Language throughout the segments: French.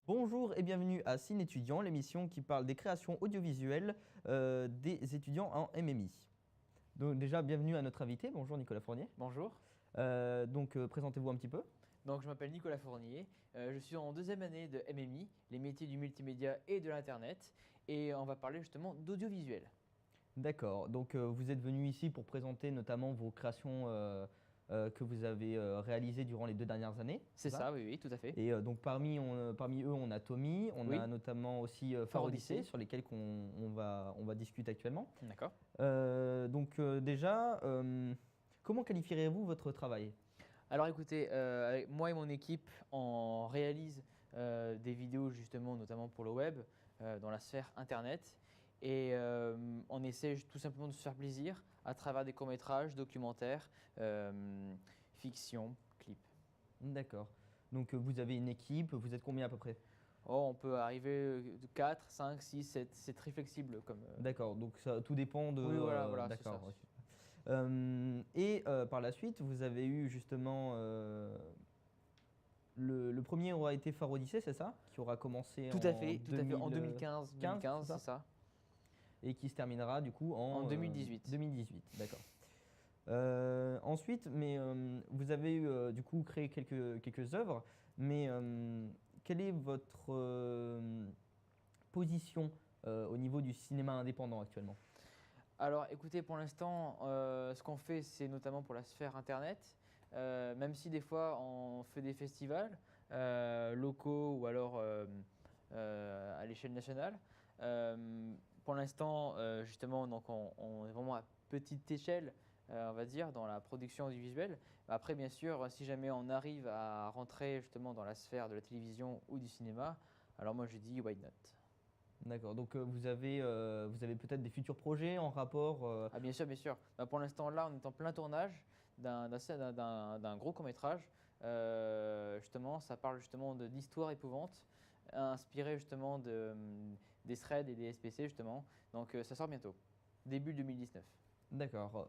Bonjour et bienvenue à Cine Étudiant, l'émission qui parle des créations audiovisuelles des étudiants en MMI. Donc déjà, bienvenue à notre invité. Bonjour Nicolas Fournier. Bonjour, Présentez-vous un petit peu. donc je m'appelle Nicolas Fournier, je suis en deuxième année de MMI, les métiers du multimédia et de l'Internet, et on va parler justement d'audiovisuel. D'accord, donc vous êtes venu ici pour présenter notamment vos créations que vous avez réalisées durant les 2 dernières années. C'est ça, oui, oui, tout à fait. Et donc parmi eux, on a Tommy, on Oui. a notamment aussi Phare Odyssey, sur lesquels on va discuter actuellement. D'accord. Déjà, comment qualifieriez-vous votre travail? Alors écoutez, avec moi et mon équipe, on réalise des vidéos justement, notamment pour le web, dans la sphère Internet, et on essaie tout simplement de se faire plaisir à travers des courts-métrages, documentaires, fiction, clips. D'accord. Donc vous avez une équipe, vous êtes combien à peu près? Oh, on peut arriver de 4, 5, 6, 7, c'est très flexible comme. D'accord, donc ça tout dépend de. Oui, voilà, c'est D'accord. ça. Ouais, super. Par la suite, vous avez eu justement le premier aura été Phare Odyssey, c'est ça? Qui aura commencé Tout en à fait, en 2015, 2015, c'est ça. et qui se terminera du coup En en 2018. 2018. D'accord. Ensuite, vous avez eu du coup créé quelques œuvres, mais quelle est votre position au niveau du cinéma indépendant actuellement? Alors écoutez, pour l'instant, ce qu'on fait, c'est notamment pour la sphère Internet, même si des fois on fait des festivals locaux ou alors à l'échelle nationale. Pour l'instant, justement, donc on est vraiment à petite échelle, on va dire, dans la production audiovisuelle. Après, bien sûr, si jamais on arrive à rentrer justement dans la sphère de la télévision ou du cinéma, alors moi je dis why not? D'accord, donc vous avez peut-être des futurs projets en rapport Ah bien sûr, bien sûr. Bah, pour l'instant, là, on est en plein tournage d'un gros court-métrage. Justement, ça parle justement d'histoire épouvante, inspiré justement des threads et des SPC justement. Donc ça sort bientôt, début 2019. D'accord.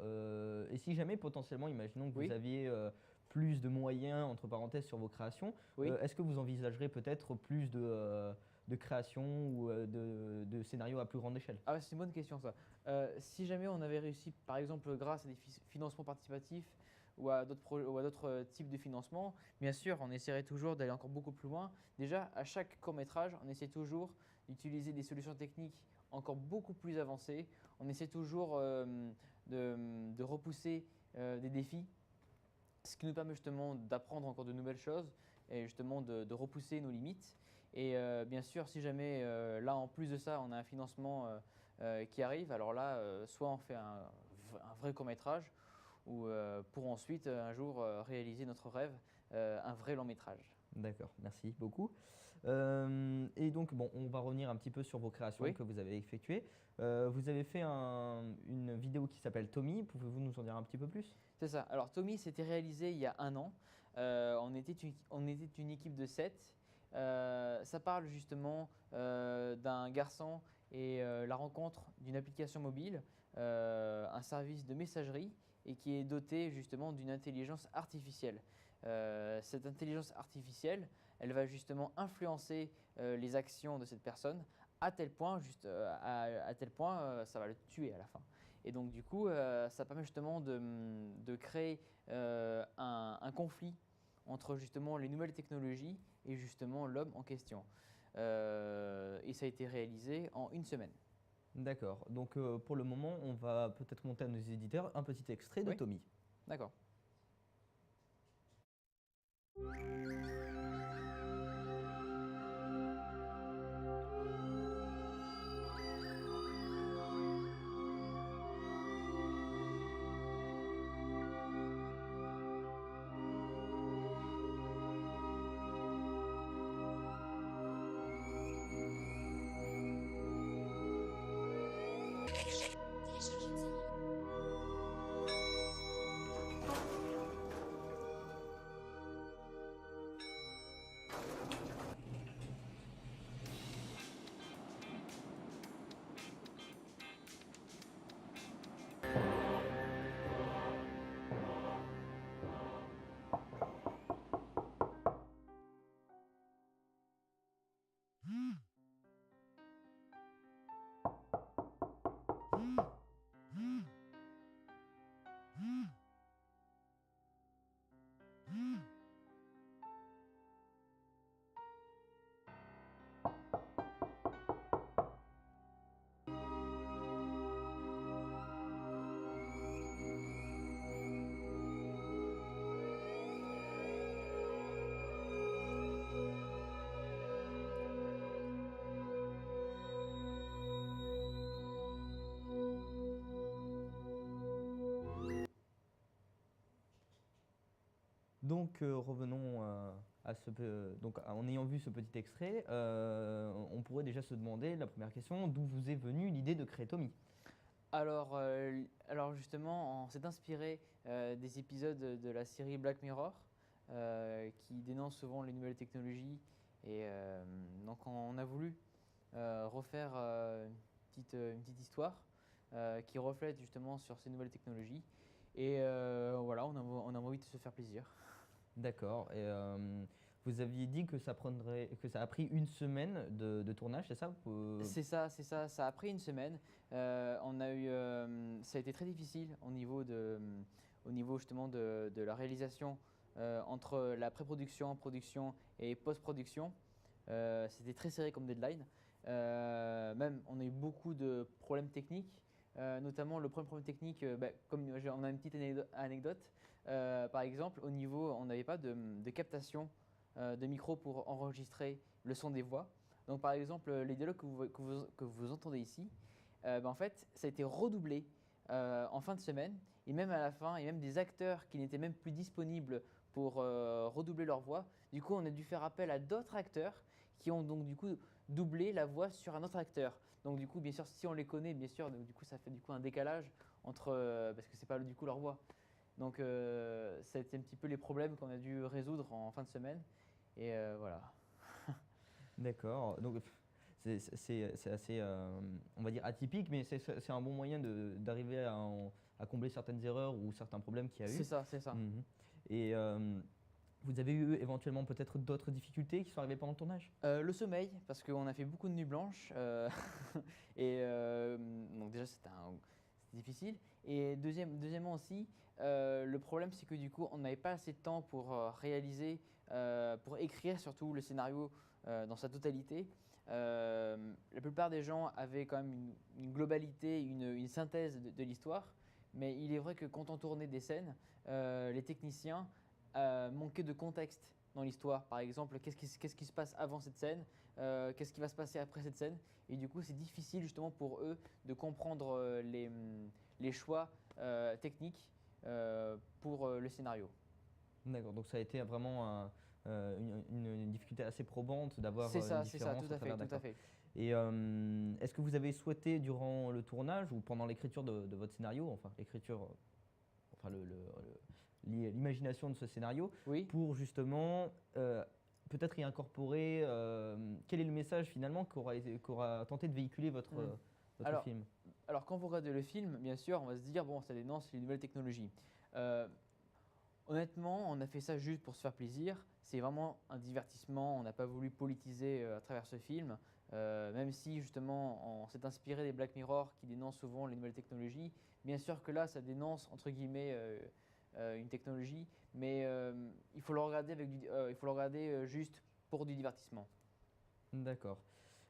Et si jamais potentiellement, imaginons que vous Oui, aviez plus de moyens, entre parenthèses, sur vos créations, oui. est-ce que vous envisagerez peut-être plus de créations ou de scénarios à plus grande échelle? Ah, c'est une bonne question ça. Si jamais on avait réussi, par exemple, grâce à des financements participatifs ou à d'autres types de financements, bien sûr, on essaierait toujours d'aller encore beaucoup plus loin. Déjà, à chaque court-métrage, on essaie toujours d'utiliser des solutions techniques encore beaucoup plus avancées. On essaie toujours de repousser des défis, ce qui nous permet justement d'apprendre encore de nouvelles choses et justement de repousser nos limites. Et bien sûr, si jamais là, en plus de ça, on a un financement qui arrive, alors là, soit on fait un vrai court-métrage, ou pour ensuite, un jour, réaliser notre rêve, un vrai long-métrage. D'accord, merci beaucoup. Et donc, bon, on va revenir un petit peu sur vos créations Oui, que vous avez effectuées. Vous avez fait une vidéo qui s'appelle Tommy. Pouvez-vous nous en dire un petit peu plus? c'est ça. Alors, Tommy, c'était réalisé il y a un an. On était une équipe de 7. Ça parle justement d'un garçon et la rencontre d'une application mobile, un service de messagerie et qui est doté justement d'une intelligence artificielle. Cette intelligence artificielle, elle va justement influencer les actions de cette personne à tel point, à tel point ça va le tuer à la fin. Et donc du coup, ça permet justement de créer un conflit entre justement les nouvelles technologies et justement l'homme en question. Et ça a été réalisé en une semaine. D'accord. Donc, pour le moment, on va peut-être monter à nos éditeurs un petit extrait de Oui, Tommy. d'accord. Donc revenons donc en ayant vu ce petit extrait, on pourrait déjà se demander la première question, d'où vous est venue l'idée de créer Tommy? Alors justement, on s'est inspiré des épisodes de la série Black Mirror qui dénoncent souvent les nouvelles technologies. Et donc on a voulu refaire une petite histoire qui reflète justement sur ces nouvelles technologies. Et voilà, on a envie de se faire plaisir. D'accord. Et vous aviez dit que ça a pris une semaine de tournage, c'est ça? C'est ça, c'est ça. Ça a pris une semaine. Ça a été très difficile au niveau justement de la réalisation entre la pré-production, production et post-production. C'était très serré comme deadline. Même, on a eu beaucoup de problèmes techniques. Notamment, le premier problème technique, comme on a une petite anecdote. Par exemple, au niveau, on n'avait pas de captation de micro pour enregistrer le son des voix. Donc, par exemple, les dialogues que vous entendez ici, en fait, ça a été redoublé en fin de semaine. Et même à la fin, il y a même des acteurs qui n'étaient même plus disponibles pour redoubler leur voix. Du coup, on a dû faire appel à d'autres acteurs qui ont donc du coup doublé la voix sur un autre acteur. Donc du coup, bien sûr, si on les connaît, bien sûr, donc, du coup, ça fait du coup un décalage entre parce que c'est pas du coup leur voix. Donc ça a été un petit peu les problèmes qu'on a dû résoudre en fin de semaine. Et voilà. D'accord. Donc c'est assez, on va dire, atypique, mais c'est un bon moyen d'arriver à combler certaines erreurs ou certains problèmes qu'il y a eu. C'est ça, c'est ça. Mhm. Et vous avez eu éventuellement peut-être d'autres difficultés qui sont arrivées pendant le tournage? Le sommeil, parce qu'on a fait beaucoup de nuits blanches. Et donc déjà, c'était difficile. Et deuxièmement aussi, le problème, c'est que du coup, on n'avait pas assez de temps pour réaliser, pour écrire surtout le scénario dans sa totalité. La plupart des gens avaient quand même une globalité, une synthèse de l'histoire. Mais il est vrai que quand on tournait des scènes, les techniciens manquaient de contexte dans l'histoire. Par exemple, qu'est-ce qui se passe avant cette scène, qu'est-ce qui va se passer après cette scène. Et du coup, c'est difficile justement pour eux de comprendre les choix techniques pour le scénario. D'accord. Donc ça a été vraiment une difficulté assez probante d'avoir C'est une ça, différence tout au à fait, travers, tout à d'accord. fait. Et est-ce que vous avez souhaité durant le tournage ou pendant l'écriture de votre scénario, enfin l'écriture, enfin l'imagination de ce scénario, Oui. pour justement peut-être y incorporer quel est le message finalement qu'aura tenté de véhiculer votre Alors, film? Alors, quand vous regardez le film, bien sûr, on va se dire, bon, ça dénonce les nouvelles technologies. Euh, Honnêtement, on a fait ça juste pour se faire plaisir. C'est vraiment un divertissement. On n'a pas voulu politiser à travers ce film. Même si, justement, on s'est inspiré des Black Mirror qui dénoncent souvent les nouvelles technologies. Bien sûr que là, ça dénonce, entre guillemets, une technologie. Mais il faut le regarder, il faut le regarder juste pour du divertissement. D'accord.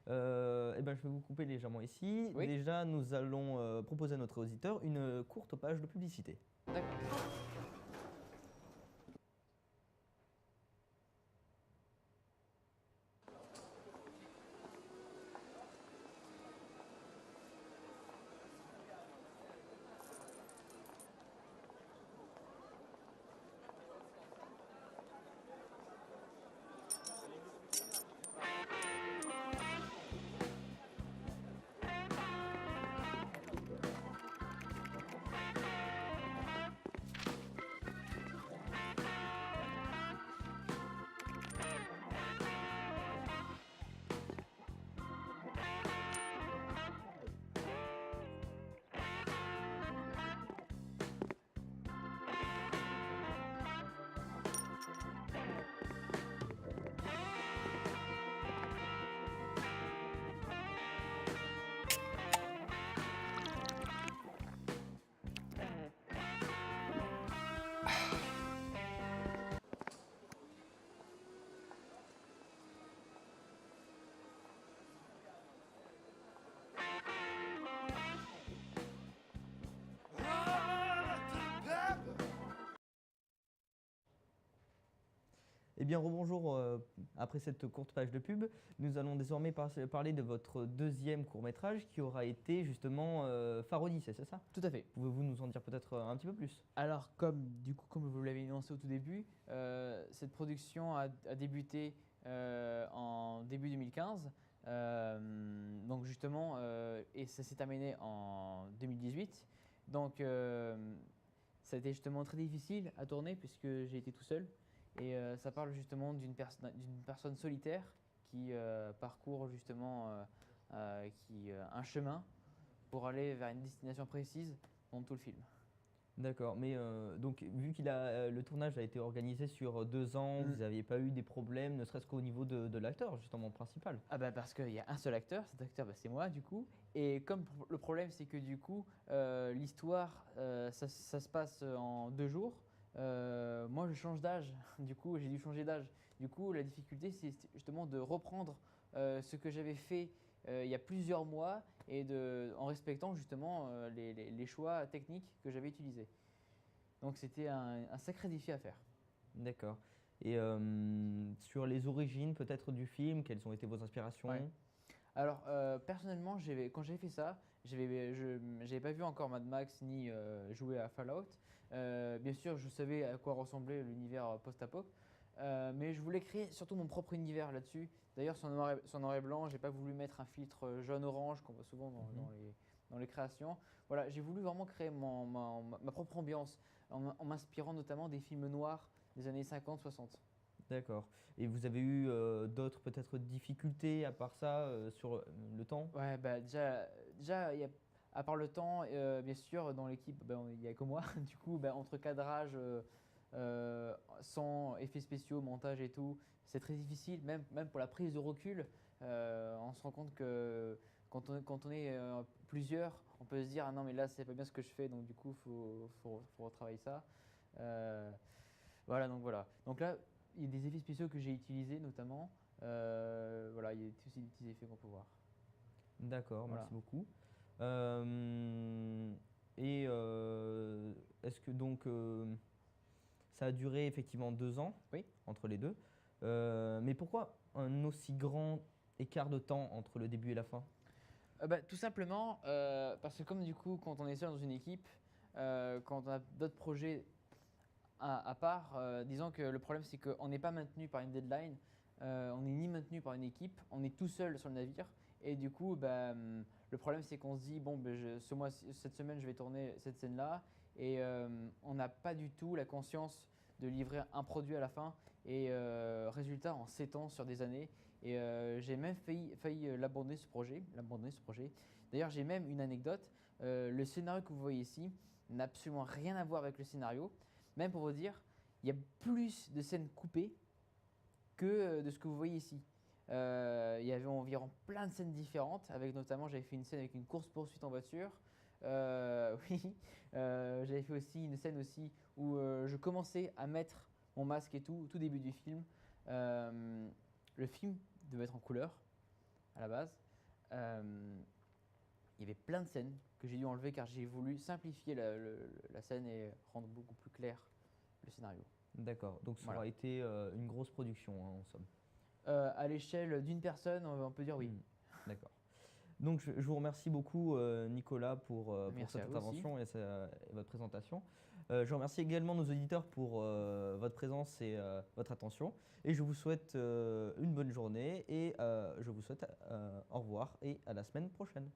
Eh ben, je vais vous couper légèrement ici. Oui. Déjà, nous allons proposer à notre auditeur une courte page de publicité. D'accord. Eh bien, rebonjour, après cette courte page de pub, nous allons désormais parler de votre deuxième court-métrage qui aura été justement Phare Odyssey, c'est ça? Tout à fait. Pouvez-vous nous en dire peut-être un petit peu plus? Alors, comme vous l'avez annoncé au tout début, cette production a débuté en début 2015. Donc justement, et ça s'est terminé en 2018. Donc ça a été justement très difficile à tourner puisque j'ai été tout seul. Et ça parle justement d'une personne solitaire qui parcourt justement un chemin pour aller vers une destination précise dans tout le film. D'accord, mais donc vu le tournage a été organisé sur 2 ans, Mm. vous n'aviez pas eu des problèmes, ne serait-ce qu'au niveau de l'acteur justement principal. Ah bah parce qu'il y a un seul acteur, cet acteur bah, c'est moi du coup. Et comme le problème c'est que du coup l'histoire ça se passe en 2 jours. Moi je change d'âge, du coup j'ai dû changer d'âge. Du coup la difficulté c'est justement de reprendre ce que j'avais fait il y a plusieurs mois et en respectant justement les choix techniques que j'avais utilisés. Donc c'était un sacré défi à faire. D'accord. Et sur les origines peut-être du film, quelles ont été vos inspirations? Ouais. Alors, personnellement, quand j'ai fait ça, je n'avais pas vu encore Mad Max ni joué à Fallout. Bien sûr, je savais à quoi ressemblait l'univers post-apo, mais je voulais créer surtout mon propre univers là-dessus. D'ailleurs, sur noir et blanc, j'ai pas voulu mettre un filtre jaune-orange qu'on voit souvent dans les créations. Voilà, j'ai voulu vraiment créer ma propre ambiance en m'inspirant notamment des films noirs des années 50-60. D'accord. Et vous avez eu d'autres peut-être difficultés à part ça sur le temps? Ouais, bah déjà à part le temps, bien sûr, dans l'équipe, bah, il n'y a que moi. Du coup, bah, entre cadrage, sans effets spéciaux, montage et tout, c'est très difficile. Même pour la prise de recul, on se rend compte que quand on est plusieurs, on peut se dire ah non, mais là, c'est pas bien ce que je fais, donc du coup, faut retravailler ça. Euh, voilà, donc voilà. Donc là, il y a des effets spéciaux que j'ai utilisés notamment. Voilà, il y a aussi des petits effets qu'on peut voir. D'accord, Voilà. merci beaucoup. Et est-ce que donc ça a duré effectivement 2 ans Oui. entre les deux, mais pourquoi un aussi grand écart de temps entre le début et la fin? Bah, tout simplement parce que comme du coup quand on est seul dans une équipe, quand on a d'autres projets à part, disons que le problème c'est qu'on n'est pas maintenu par une deadline, on n'est ni maintenu par une équipe, on est tout seul sur le navire et du coup bah, le problème c'est qu'on se dit bon ben, cette semaine je vais tourner cette scène là et on n'a pas du tout la conscience de livrer un produit à la fin et résultat en s'étend sur des années et j'ai même failli l'abandonner ce projet. D'ailleurs j'ai même une anecdote, le scénario que vous voyez ici n'a absolument rien à voir avec le scénario. Même pour vous dire, il y a plus de scènes coupées que de ce que vous voyez ici. Il y avait environ plein de scènes différentes, avec notamment j'avais fait une scène avec une course-poursuite en voiture. Oui, j'avais fait aussi une scène aussi où je commençais à mettre mon masque et tout, au tout début du film. Le film devait être en couleur à la base. Il y avait plein de scènes que j'ai dû enlever car j'ai voulu simplifier la scène et rendre beaucoup plus clair le scénario. D'accord, donc ça Voilà. aura été une grosse production en somme. À l'échelle d'une personne, on peut dire oui. D'accord. Donc je vous remercie beaucoup Nicolas pour Merci cette à vous aussi. intervention et votre présentation. Je remercie également nos auditeurs pour votre présence et votre attention. Et je vous souhaite une bonne journée et je vous souhaite au revoir et à la semaine prochaine.